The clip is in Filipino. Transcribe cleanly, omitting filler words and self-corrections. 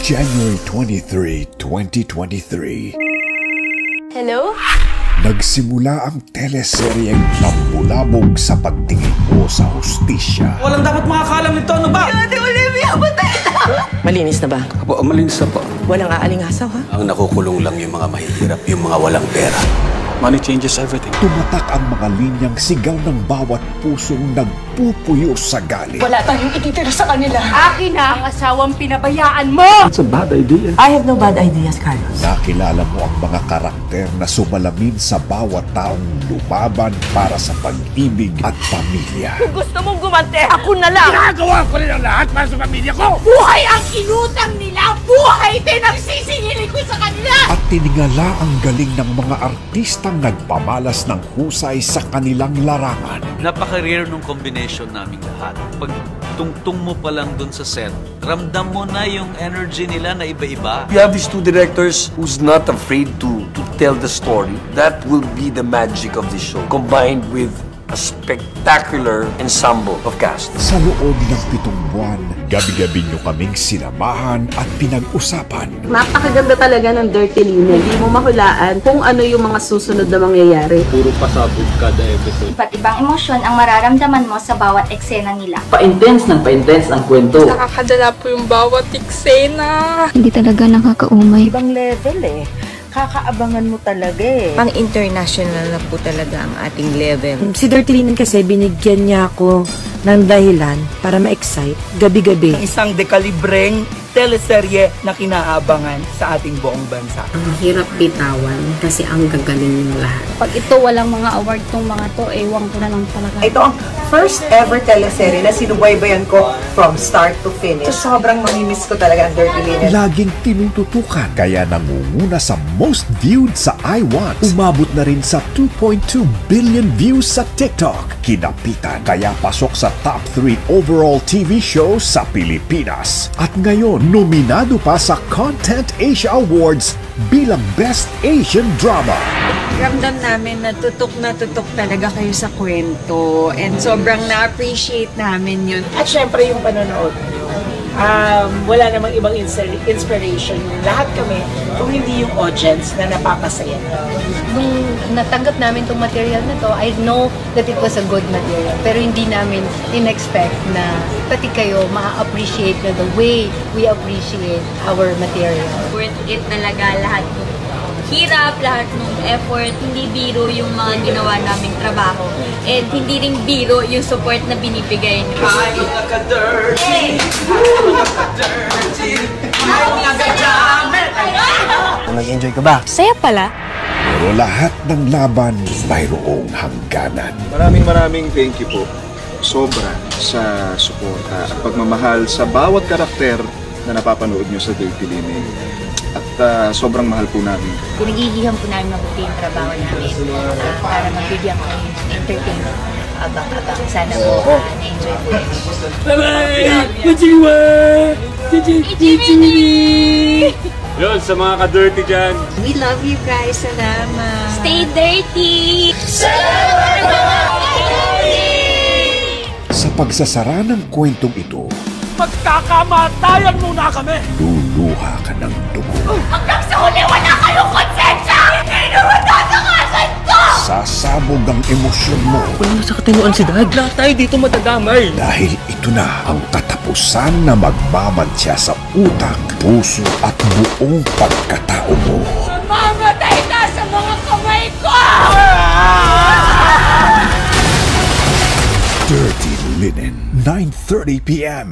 January 23, 2023. Hello? Nagsimula ang teleseryeng nambulabog sa pagtingin mo sa hustisya. Walang dapat makakalam nito, ano ba? Ate Olivia, patay na! Malinis na ba? Apo, malinis na po. Walang aalingasaw, ha? Ang nakukulong lang yung mga mahihirap, yung mga walang pera. Money changes everything. Tumatak ang mga linyang sigaw ng bawat pusong nagpupuyo sa galit. Wala tayong ititira sa kanila. Akin na ang asawang pinabayaan mo! That's a bad idea. I have no bad ideas, Carlos. Nakilala mo ang mga karakter na sumalamin sa bawat taong lumaban para sa pag-ibig at pamilya. Kung gusto mong gumante, ako na lang! Ginagawa ko rin ang lahat para sa pamilya ko! Buhay ang inutang nila! Buhay din ang sisingilin ko sa kanila! At tiningala ang galing ng mga artistang nagpamalas ng husay sa kanilang larangan. Napaka-rare nung combination naming lahat. Pag tungtong mo pa lang dun sa set, ramdam mo na yung energy nila na iba-iba. You have these two directors who's not afraid to tell the story. That will be the magic of the show, combined with a spectacular ensemble of cast. Sa loob ng 7 buwan, gabi-gabi nyo kaming sinamahan at pinag-usapan. Napakaganda talaga ng Dirty Linen. Hindi mo mahulaan kung ano yung mga susunod na mangyayari. Puro pasabog kada episode. Iba't ibang emosyon ang mararamdaman mo sa bawat eksena nila. Pa-intense ang kwento. Nakakadala po yung bawat eksena. Hindi talaga nakakaumay. Ibang level eh. Kakaabangan mo talaga eh. Pang international na po talaga ang ating level. Si Dirty Linen kasi binigyan niya ako ng dahilan para ma-excite gabi-gabi. Isang dekalibreng teleserye na kinaabangan sa ating buong bansa. Ang hirap bitawan kasi ang gagaling ng lahat. Pag ito walang mga award tong mga to, ewan ko na lang talaga. Ito ang first ever teleserye na sinubaybayan ko from start to finish. So, sobrang mamimiss ko talaga ang Dirty Linen. Laging tinututukan, kaya nangunguna sa most viewed sa iWatch. Umabot na rin sa 2.2 billion views sa TikTok. Kinapitan, kaya pasok sa top 3 overall TV show sa Pilipinas. At ngayon, nominado pa sa Content Asia Awards bilang Best Asian Drama. Ramdam namin na tutok talaga kayo sa kwento and sobrang na-appreciate namin yun. At syempre yung panonood nyo. Wala namang ibang inspiration. Lahat kami, kung hindi yung audience na napapasaya. Nung natanggap namin tong material na to, I know that it was a good material. Pero hindi namin in-expect na pati kayo ma-appreciate na the way we appreciate our material. Worth it talaga lahat ng hirap, lahat ng effort. Hindi biro yung mga ginawa naming trabaho. And hindi rin biro yung support na binibigay nyo. Nag-enjoy ka ba? Saya pala. Pero lahat ng laban mayroong hangganan. Maraming thank you po. Sobra sa suporta at pagmamahal sa bawat karakter na napapanood nyo sa Dirty Linen. At sobrang mahal po namin. Pinagigihan po namin mabuti yung trabaho namin para magbigyan ko yung entertainment. Abang-abang. Sana po na-enjoy po yun. Bye-bye! Majiwa! Jimmy! Yun, sa mga ka-dirty dyan. We love you guys. Salamat. Stay dirty! Sa pagsasara ng kwentong ito, Magkakamatayan muna kami! luluha ka ng dugo. Hanggang sa huli, wala kayong konsensya! Hindi naman tatakasan to! Sasabog ang emosyon mo Wala na sa katinuan si Dad. Lahat tayo dito matadamay. dahil ito na ang katapusan na magmamantya sa utak, puso at buong pagkatao mo. Mamatay na sa mga kamay ko! Dirty Linen, 9:30 p.m.